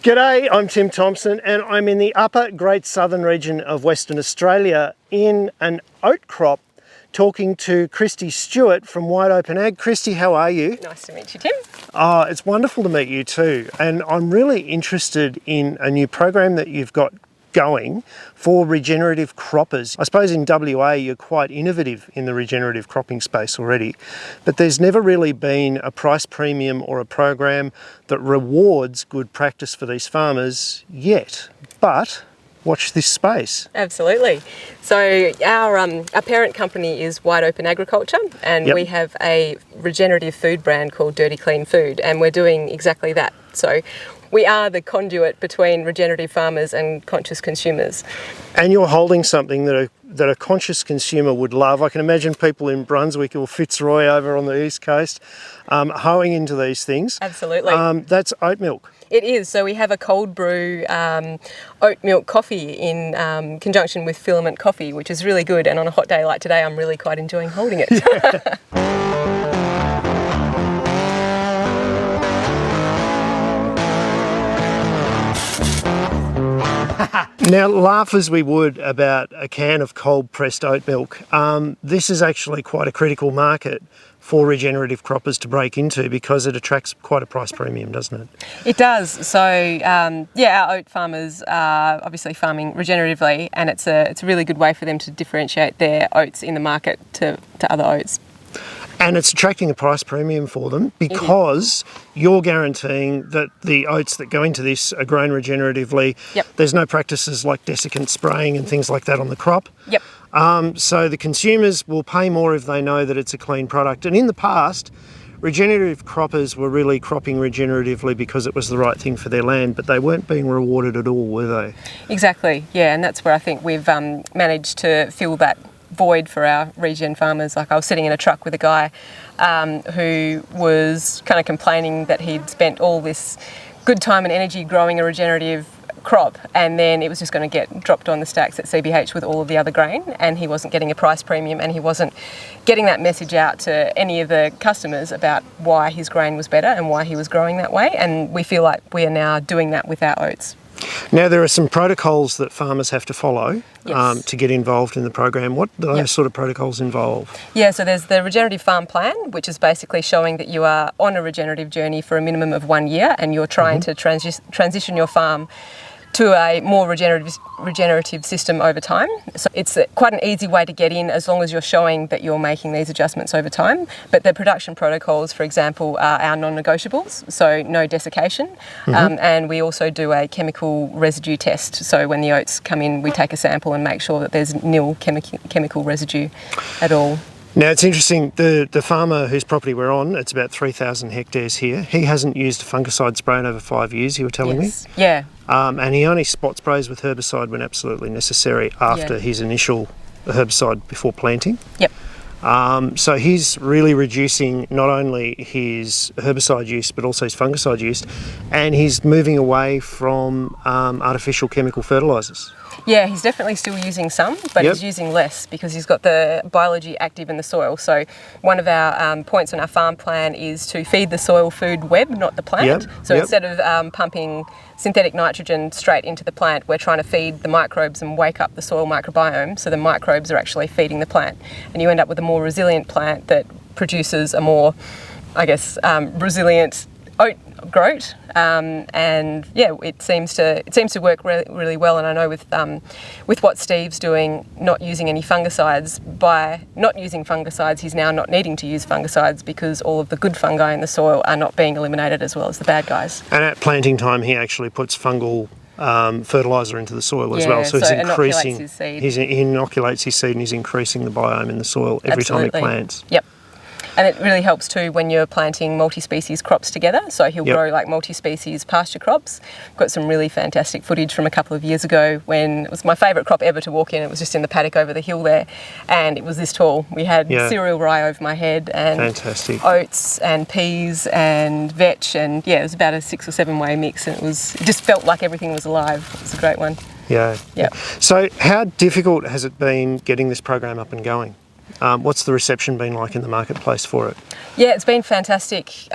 G'day, I'm Tim Thompson and I'm in the upper Great Southern region of Western Australia in an oat crop talking to Christy Stewart from Wide Open Ag. Christy, how are you? Nice to meet you, Tim. It's wonderful to meet you too. And I'm really interested in a new program that you've got going for regenerative croppers. I suppose in WA you're quite innovative in the regenerative cropping space already, but there's never really been a price premium or a program that rewards good practice for these farmers yet. But watch this space. Absolutely. So our parent company is Wide Open Agriculture, and we have a regenerative food brand called Dirty Clean Food, and we're doing exactly that. So we are the conduit between regenerative farmers and conscious consumers. And you're holding something that a conscious consumer would love. I can imagine people in Brunswick or Fitzroy over on the East Coast hoeing into these things. Absolutely. That's oat milk. It is. So we have a cold brew oat milk coffee in conjunction with filament coffee, which is really good. And on a hot day like today, I'm really quite enjoying holding it. Now, laugh as we would about a can of cold pressed oat milk, this is actually quite a critical market for regenerative croppers to break into because it attracts quite a price premium, doesn't it? It does. So, our oat farmers are obviously farming regeneratively, and it's a really good way for them to differentiate their oats in the market to other oats. And it's attracting a price premium for them because you're guaranteeing that the oats that go into this are grown regeneratively. There's no practices like desiccant spraying and things like that on the crop. So the consumers will pay more if they know that it's a clean product. And in the past, regenerative croppers were really cropping regeneratively because it was the right thing for their land, but they weren't being rewarded at all, were they? Exactly, yeah, and that's where I think we've managed to fill that void for our regen farmers. Like, I was sitting in a truck with a guy who was kind of complaining that he'd spent all this good time and energy growing a regenerative crop, and then it was just going to get dropped on the stacks at CBH with all of the other grain, and he wasn't getting a price premium, and he wasn't getting that message out to any of the customers about why his grain was better and why he was growing that way. And we feel like we are now doing that with our oats. Now, there are some protocols that farmers have to follow to get involved in the program. What do those sort of protocols involve? Yeah, so there's the Regenerative Farm Plan, which is basically showing that you are on a regenerative journey for a minimum of 1 year, and you're trying to transition your farm to a more regenerative system over time. So it's quite an easy way to get in as long as you're showing that you're making these adjustments over time. But the production protocols, for example, are our non-negotiables, so no desiccation. And we also do a chemical residue test. So when the oats come in, we take a sample and make sure that there's nil chemical residue at all. Now, it's interesting, the farmer whose property we're on, it's about 3,000 hectares here, he hasn't used a fungicide spray in over 5 years, you were telling me? Yeah. And he only spot sprays with herbicide when absolutely necessary after his initial herbicide before planting. So he's really reducing not only his herbicide use but also his fungicide use, and he's moving away from artificial chemical fertilisers. Yeah, he's definitely still using some, but he's using less because he's got the biology active in the soil. So one of our points on our farm plan is to feed the soil food web, not the plant. So instead of pumping synthetic nitrogen straight into the plant, we're trying to feed the microbes and wake up the soil microbiome, so the microbes are actually feeding the plant. And you end up with a more resilient plant that produces a more, resilient oat growth, and it seems to work really well. And I know with what Steve's doing, not using any fungicides, by not using fungicides, he's now not needing to use fungicides because all of the good fungi in the soil are not being eliminated as well as the bad guys. And at planting time, he actually puts fungal fertiliser into the soil as well. So he's increasing his seed. He inoculates his seed and he's increasing the biome in the soil every time he plants. And it really helps too when you're planting multi-species crops together. So he'll grow like multi-species pasture crops. Got some really fantastic footage from a couple of years ago when it was my favourite crop ever to walk in. It was just in the paddock over the hill there, and it was this tall. We had cereal rye over my head and oats and peas and vetch, and it was about a 6 or 7 way mix, and it just felt like everything was alive. It was a great one. So how difficult has it been getting this program up and going? What's the reception been like in the marketplace for it? Yeah, it's been fantastic.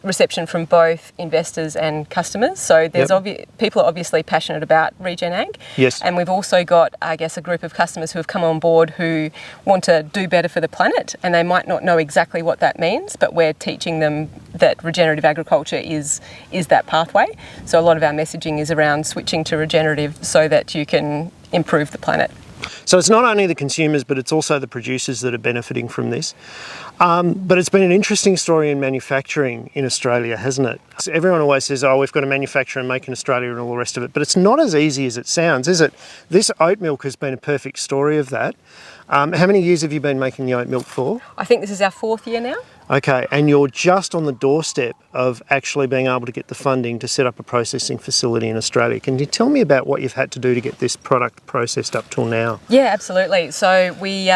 reception from both investors and customers. So there's people are obviously passionate about regen ag. Yes. And we've also got, I guess, a group of customers who have come on board who want to do better for the planet, and they might not know exactly what that means, but we're teaching them that regenerative agriculture is that pathway. So a lot of our messaging is around switching to regenerative so that you can improve the planet. So it's not only the consumers, but it's also the producers that are benefiting from this. But it's been an interesting story in manufacturing in Australia, hasn't it? So everyone always says, oh, we've got to manufacture and make in Australia and all the rest of it. But it's not as easy as it sounds, is it? This oat milk has been a perfect story of that. How many years have you been making the oat milk for? I think this is our 4th year now. Okay, and you're just on the doorstep of actually being able to get the funding to set up a processing facility in Australia. Can you tell me about what you've had to do to get this product processed up till now? Yeah, absolutely. So we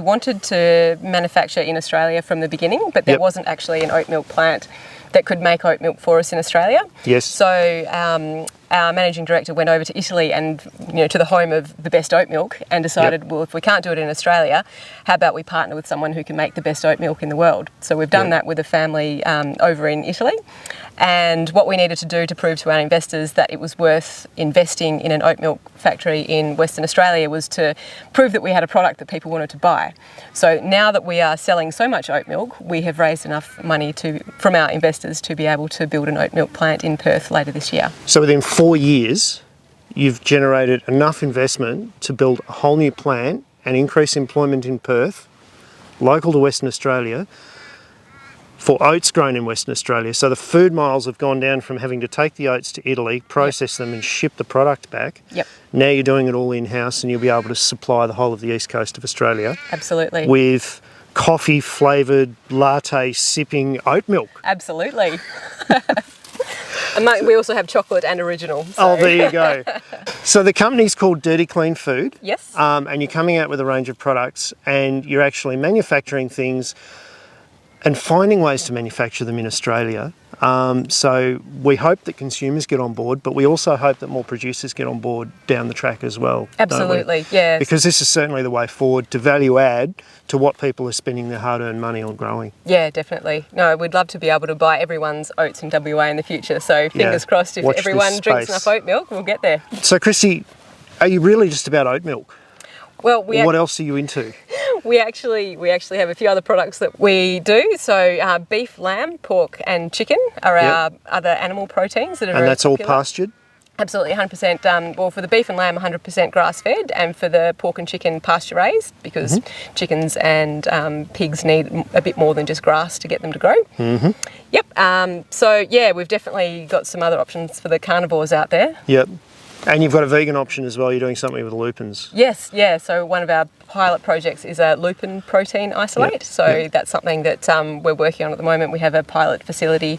wanted to manufacture in Australia from the beginning, but there wasn't actually an oat milk plant that could make oat milk for us in Australia. Yes. So our managing director went over to Italy and to the home of the best oat milk and decided, well, if we can't do it in Australia, how about we partner with someone who can make the best oat milk in the world? So we've done that with a family over in Italy. And what we needed to do to prove to our investors that it was worth investing in an oat milk factory in Western Australia was to prove that we had a product that people wanted to buy. So now that we are selling so much oat milk, we have raised enough money from our investors to be able to build an oat milk plant in Perth later this year. So within 4 years, you've generated enough investment to build a whole new plant and increase employment in Perth, local to Western Australia, for oats grown in Western Australia. So the food miles have gone down from having to take the oats to Italy, process them and ship the product back. Yep. Now you're doing it all in-house and you'll be able to supply the whole of the east coast of Australia. Absolutely. With coffee flavoured latte sipping oat milk. Absolutely. And we also have chocolate and original. So. Oh, there you go. So the company's called Dirty Clean Food. Yes. And you're coming out with a range of products and you're actually manufacturing things and finding ways to manufacture them in Australia. So we hope that consumers get on board, but we also hope that more producers get on board down the track as well. Absolutely, yeah. Because this is certainly the way forward to value add to what people are spending their hard-earned money on growing. Yeah, definitely. No, we'd love to be able to buy everyone's oats in WA in the future. So fingers crossed, if everyone drinks enough oat milk, we'll get there. So Chrissy, are you really just about oat milk? Well, what else are you into? We actually have a few other products that we do. So beef, lamb, pork and chicken are our other animal proteins that are very popular. All pastured? Absolutely, 100%. Well, for the beef and lamb, 100% grass-fed, and for the pork and chicken, pasture-raised, because chickens and pigs need a bit more than just grass to get them to grow. Mm-hmm. Yep. So, yeah, we've definitely got some other options for the carnivores out there. Yep. And you've got a vegan option as well. You're doing something with lupins. Yes, yeah. So one of our pilot projects is a lupin protein isolate. That's something that we're working on at the moment. We have a pilot facility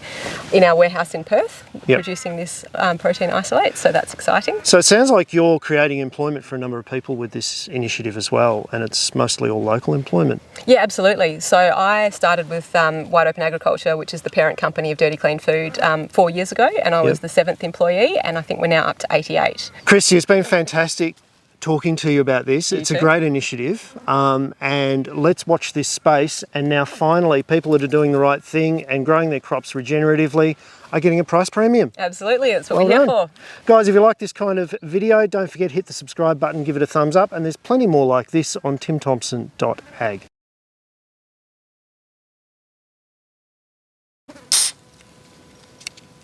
in our warehouse in Perth producing this protein isolate. So that's exciting. So it sounds like you're creating employment for a number of people with this initiative as well, and it's mostly all local employment. Yeah, absolutely. So I started with Wide Open Agriculture, which is the parent company of Dirty Clean Food, 4 years ago, and I was the 7th employee, and I think we're now up to 88. Chrissy, it's been fantastic talking to you about this. It's a great initiative, and let's watch this space. And now finally, people that are doing the right thing and growing their crops regeneratively are getting a price premium. Absolutely, that's what we're here for. Guys, if you like this kind of video, don't forget, hit the subscribe button, give it a thumbs up, and there's plenty more like this on timthompson.ag.